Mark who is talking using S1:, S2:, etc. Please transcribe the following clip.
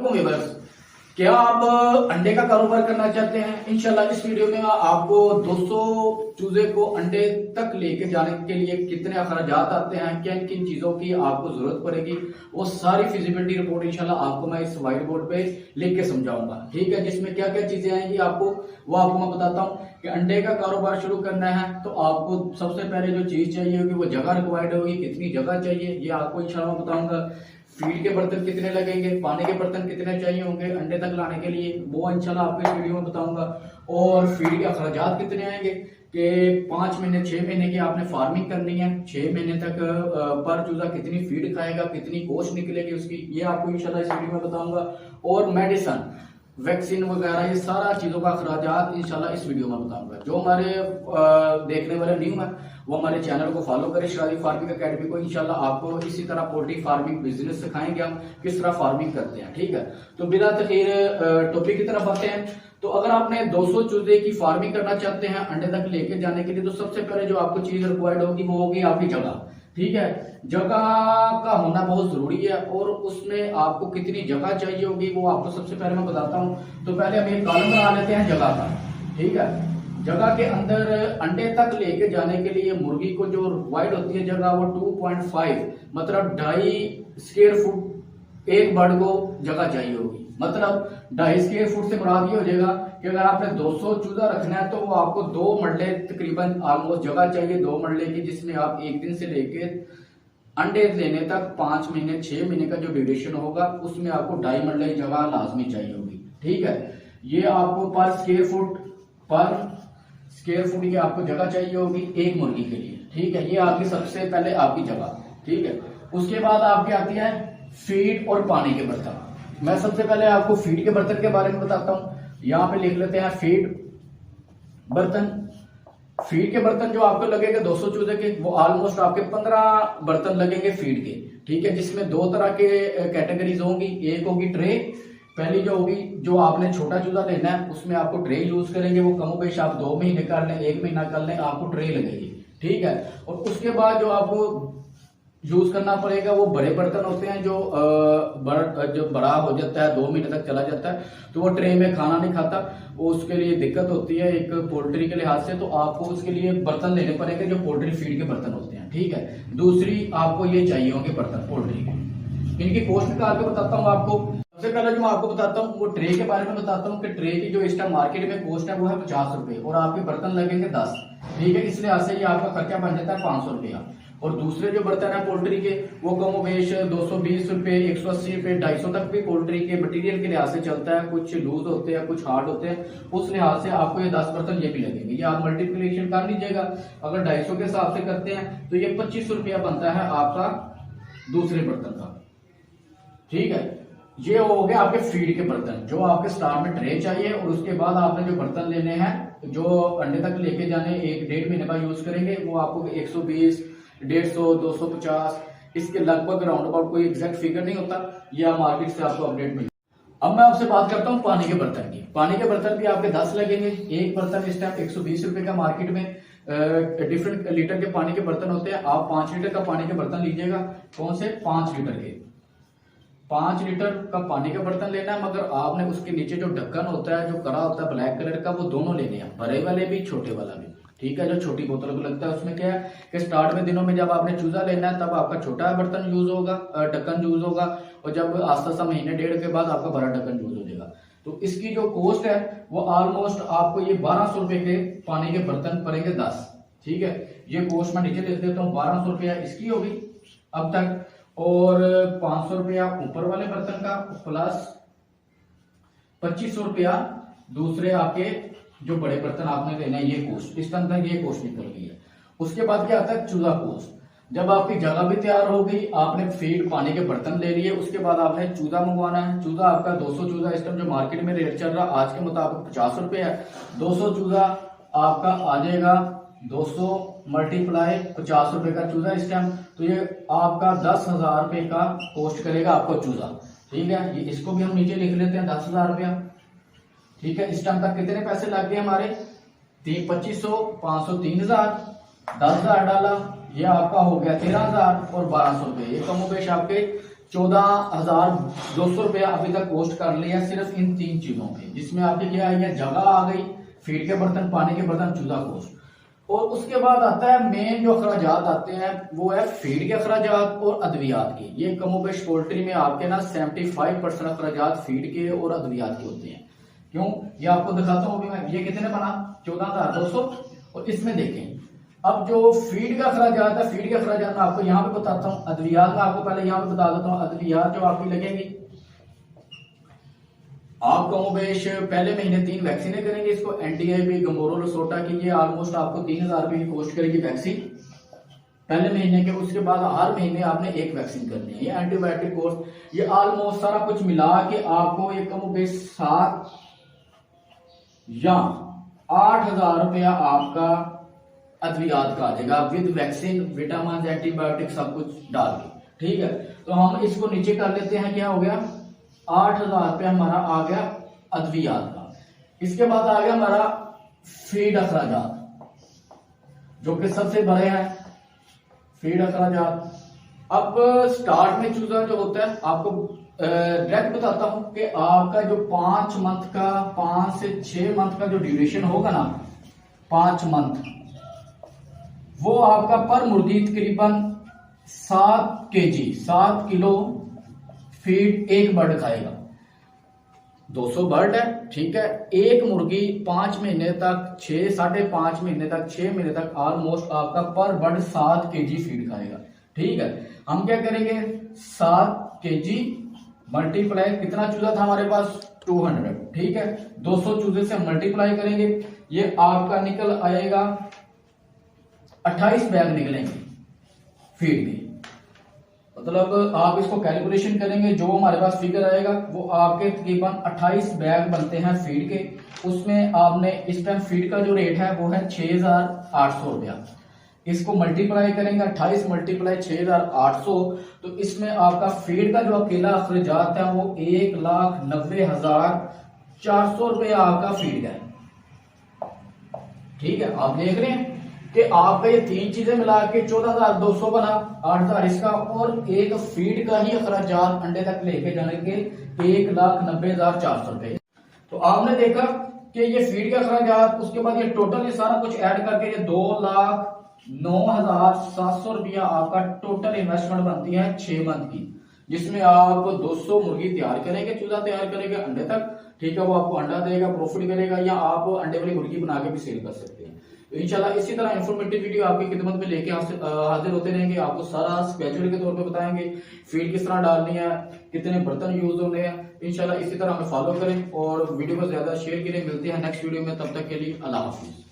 S1: वालेकुम व्यूअर्स। क्या आप अंडे का कारोबार करना चाहते हैं? इंशाल्लाह इस वीडियो में आपको 200 चूजे को अंडे तक लेके जाने के लिए कितने अखराजात आते हैं, किन किन चीजों की आपको जरूरत पड़ेगी, वो सारी फिजिबिलिटी रिपोर्ट इंशाल्लाह आपको मैं इस व्हाइट बोर्ड पे लिख के समझाऊंगा। ठीक है, जिसमें क्या क्या चीजें आएंगी आपको वो आपको मैं बताता हूँ कि अंडे का कारोबार शुरू करना है तो आपको सबसे पहले जो चीज चाहिए होगी वो जगह रिक्वायर्ड होगी। कितनी जगह चाहिए ये आपको इंशाल्लाह मैं बताऊंगा। फीड के बर्तन कितने लगेंगे, पानी के बर्तन कितने चाहिए होंगे अंडे तक लाने के लिए, वो इंशाल्लाह आपको इस वीडियो में बताऊंगा। और फीड के अखराजात कितने आएंगे कि 5 महीने 6 महीने की आपने फार्मिंग करनी है, 6 महीने तक पर चूजा कितनी फीड खाएगा, कितनी कोस्ट निकलेगी उसकी, ये आपको इंशाल्लाह इस वीडियो में बताऊंगा। और मेडिसन, वैक्सीन वगैरह, ये सारा चीजों का अखराजात इंशाल्लाह इस वीडियो में बताऊंगा। जो हमारे देखने वाले न्यू है वो हमारे चैनल को फॉलो करें, शराजी फार्मिंग एकेडमी को। इंशाल्लाह आपको इसी तरह पोल्ट्री फार्मिंग बिजनेस सिखाएंगे हम किस तरह फार्मिंग करते हैं। ठीक है, तो बिना तखीर टॉपिक की तरफ आते हैं। तो अगर आपने 200 चूजे की फार्मिंग करना चाहते हैं अंडे तक लेके जाने के लिए, तो सबसे पहले जो आपको चीज रिक्वायर्ड होगी वो होगी आपकी जगह। ठीक है, जगह का होना बहुत जरूरी है और उसमें आपको कितनी जगह चाहिए होगी वो आपको सबसे पहले मैं बताता हूँ। तो पहले हम एक कॉलम बना लेते हैं जगह का। ठीक है, जगह के अंदर अंडे तक लेके जाने के लिए मुर्गी को जो वाइड होती है जगह वो 2.5 मतलब 2.5 स्क्वायर फुट एक बर्ड को जगह चाहिए होगी। मतलब 2.5 स्क्वायर फुट से मुराद ये हो जाएगा कि अगर आपने 200 चूजा रखना है तो वो आपको 2 मरले तकरीबन ऑलमोस्ट जगह चाहिए, 2 मरले की, जिसमें आप एक दिन से लेके अंडे लेने तक 5 महीने 6 महीने का जो ड्यूरेशन होगा उसमें आपको 2.5 मरले जगह लाजमी चाहिए होगी। ठीक है, ये आपको पर स्क्वायर फुट की आपको जगह चाहिए होगी एक मुर्गी के लिए। ठीक है, ये आपकी सबसे पहले आपकी जगह। ठीक है, उसके बाद आपकी आती है फीड और पानी के बर्तन। मैं सबसे पहले आपको फीड के बर्तन के बारे में बताता हूँ। यहाँ पे लिख लेते हैं फीड बर्तन। फीड के बर्तन जो आपको लगेगा 200 चूजे के, वो ऑलमोस्ट आपके 15 बर्तन लगेंगे फीड के। ठीक है, जिसमें 2 तरह के कैटेगरीज होंगी। एक होगी ट्रे, पहली जो होगी जो आपने छोटा चूजा लेना है उसमें आपको ट्रे यूज करेंगे, वो कमो बेश आप 2 महीने कर लें 1 महीना कर लें आपको ट्रे लगेगी। ठीक है, और उसके बाद जो आपको यूज करना पड़ेगा वो बड़े बर्तन होते हैं जो बड़ा हो जाता है 2 महीने तक चला जाता है, तो वो ट्रे में खाना नहीं खाता, वो उसके लिए दिक्कत होती है एक पोल्ट्री के लिहाज से। तो आपको उसके लिए बर्तन लेने पड़ेंगे जो पोल्ट्री फीड के बर्तन होते हैं। ठीक है, दूसरी आपको ये चाहिए होंगे बर्तन पोल्ट्री के। इनकी कॉस्ट निकाल के बताता हूँ आपको। सबसे पहले जो मैं आपको बताता हूँ वो ट्रे के बारे में बताता हूँ कि ट्रे की जो इस टाइम मार्केट में कॉस्ट है वो है 50 रुपए और आपके बर्तन लगेंगे 10। ठीक है, इस लिहाज से ये आपका खर्चा बन जाता है 500 रुपया। और दूसरे जो बर्तन है पोल्ट्री के वो कम बेश 220 रुपए 180 रुपए 250 तक भी पोल्ट्री के मटेरियल के लिहाज से चलता है। कुछ लूज होते हैं कुछ हार्ड होते हैं, उस लिहाज से आपको ये 10 बर्तन ये भी लगेंगे। ये आप मल्टीप्लिकेशन कर लीजिएगा, अगर 250 के हिसाब से करते हैं तो ये 2500 रुपया बनता है आपका दूसरे बर्तन का। ठीक है, ये हो गया आपके फीड के बर्तन जो आपके स्टार्ट में ट्रे चाहिए। और उसके बाद आपने जो बर्तन लेने हैं जो अंडे तक लेके जाने 1-1.5 महीने का यूज करेंगे वो आपको 120 150 250 इसके लगभग राउंड अबाउट, कोई एग्जैक्ट फिगर नहीं होता, यह मार्केट से आपको अपडेट मिले। अब मैं आपसे बात करता हूँ पानी के बर्तन की। पानी के बर्तन भी आपके 10 लगेंगे। एक बर्तन इस टाइम 120 रुपए का मार्केट में डिफरेंट लीटर के पानी के बर्तन होते हैं। आप 5 लीटर का पानी के बर्तन लीजिएगा। कौन से? 5 लीटर के। 5 लीटर का पानी का बर्तन लेना है, मगर आपने उसके नीचे जो ढक्कन होता है जो कड़ा होता है ब्लैक कलर का, वो दोनों लेने हैं, बड़े वाले भी छोटे वाला भी। ठीक है, जो छोटी बोतल को लगता है उसमें क्या है कि स्टार्ट में दिनों में जब आपने चूजा लेना है तब आपका छोटा बर्तन यूज होगा, ढक्कन यूज होगा, और जब आस्ता आस्ता महीने 1.5 के बाद आपका बड़ा ढक्कन यूज हो जाएगा। तो इसकी जो कॉस्ट है वो ऑलमोस्ट आपको ये 1200 रुपए के पानी के बर्तन पड़ेंगे 10। ठीक है, ये कॉस्ट मैं नीचे लिख देता हूँ। 1200 रुपया इसकी होगी अब तक, और 500 रुपया ऊपर वाले बर्तन का, प्लस 2500 रुपया दूसरे आपके जो बड़े बर्तन आपने लेना है, ये कॉस्ट इस टाइम तक ये कॉस्ट निकल गई है। उसके बाद क्या आता है चूजा कॉस्ट। जब आपकी जगह भी तैयार हो गई, आपने फीड पानी के बर्तन ले लिए, उसके बाद आपने चूजा मंगवाना है। चूजा आपका 200 चूजा इस टाइम जो मार्केट में रेट चल रहा आज के मुताबिक 50 रुपए है। 200 चूजा आपका आ जाएगा 200 मल्टीप्लाई 50 रुपए का चूजा इस टाइम, तो ये आपका 10,000 रुपए का कॉस्ट करेगा आपको चूजा। ठीक है, ये इसको भी हम नीचे लिख लेते हैं 10,000 रुपया। ठीक है, इस टाइम तक कितने पैसे लग गए हमारे? 2500 500 3000 10,000 डाला, ये आपका हो गया 13,000 और 1200 रुपए। ये कमोबेश आपके 14,200 रुपया अभी तक कॉस्ट कर लिया सिर्फ इन 3 चीजों पे, जिसमें आपकी क्या है, जगह आ गई, फीड के बर्तन, पानी के बर्तन, चूल्हा कॉस्ट। और उसके बाद आता है मेन जो अखराजात आते हैं, वो है फीड के अखराजात और अद्वियात के। ये कमोबेश पोल्ट्री में आपके ना 75% अखराजात फीड के और अद्वियात के होते हैं। क्यों, ये आपको दिखाता हूँ अभी मैं। ये कितने बना, 14,200। और इसमें देखें अब जो फीड का अखराजात है, फीड के अखराजात मैं आपको यहाँ पे बताता हूँ। अद्वियात में आपको पहले यहाँ पे बता देता हूँ। अद्वियात जो आपकी लगेंगी, आप कमोबेश पहले महीने 3 वैक्सीनें करेंगे इसको, एंटीआईबी, गंबोरो, लसोटा की। ये ऑलमोस्ट आपको 3,000 रुपए की कॉस्ट करेगी वैक्सीन पहले महीने के। उसके बाद हर महीने आपने 1 वैक्सीन करनी है। ये एंटीबायोटिक कोर्स, ये ऑलमोस्ट सारा कुछ मिला के आपको ये कमोबेश 7 या 8,000 रुपया आपका अद्वियात का आ जाएगा, विद वैक्सीन, विटामिन, एंटीबायोटिक सब कुछ डाल के। ठीक है, तो हम इसको नीचे कर लेते हैं। क्या हो गया, 8,000 रुपया हमारा आ गया अद्वियात का। इसके बाद आ गया हमारा फीड अखराजात, जो कि सबसे बड़े हैं फीड अखराजात। अब स्टार्ट में चूजा जो होता है, आपको डायरेक्ट बताता हूं कि आपका जो 5 मंथ का, 5 से 6 मंथ का जो ड्यूरेशन होगा ना, 5 मंथ, वो आपका पर मुर्गी तकरीबन 7 kg, 7 किलो फीड एक बर्ड खाएगा। 200 बर्ड है, ठीक है। एक मुर्गी 5 महीने तक, 5.5 महीने तक, 6 महीने तक ऑलमोस्ट आपका पर बर्ड 7 kg फीड खाएगा। ठीक है, हम क्या करेंगे, 7 kg मल्टीप्लाई, कितना चूजा था हमारे पास, 200। ठीक है, 200 चूजे से मल्टीप्लाई करेंगे, ये आपका निकल आएगा 28 बैग निकलेंगे फीड के। मतलब आप इसको कैलकुलेशन करेंगे, जो हमारे पास फिगर आएगा वो आपके तकरीबन 28 बैग बनते हैं फीड के। उसमें आपने इस टाइम फीड का जो रेट है वो है 6,800 रुपया। इसको मल्टीप्लाई करेंगे, 28 मल्टीप्लाई 6,800, तो इसमें आपका फीड का जो अकेला अखराजात है वो 1,90,400 रुपया आपका फीड है। ठीक है, आप देख रहे हैं कि आपका ये 3 चीजें मिला के 14,200 बना, 8,000 इसका, और एक फीड का ही अखराजात अंडे तक लेके जाने के 1,90,400 रुपए। तो आपने देखा कि ये फीड के अखराजात, उसके बाद ये टोटल ये सारा कुछ ऐड करके ये 2,09,700 रुपया आपका टोटल इन्वेस्टमेंट बनती है 6 मंथ की, जिसमें आप 200 मुर्गी तैयार करेंगे, चूजा तैयार करेंगे अंडे तक। ठीक है, वो आपको अंडा देगा, प्रॉफिट करेगा, या आप अंडे वाली मुर्गी बना के भी सेल कर सकते हैं। तो इंशाल्लाह इसी तरह इंफॉर्मेटिव वीडियो आपकी खिदमत में लेके हाजिर होते रहेंगे। आपको सारा स्केड्यूल के तौर पे बताएंगे, फीड किस तरह डालनी है, कितने बर्तन यूज होने हैं। इंशाल्लाह इसी तरह हमें फॉलो करें और वीडियो को ज्यादा शेयर करें। मिलते हैं नेक्स्ट वीडियो में, तब तक के लिए अल्लाह हाफिज।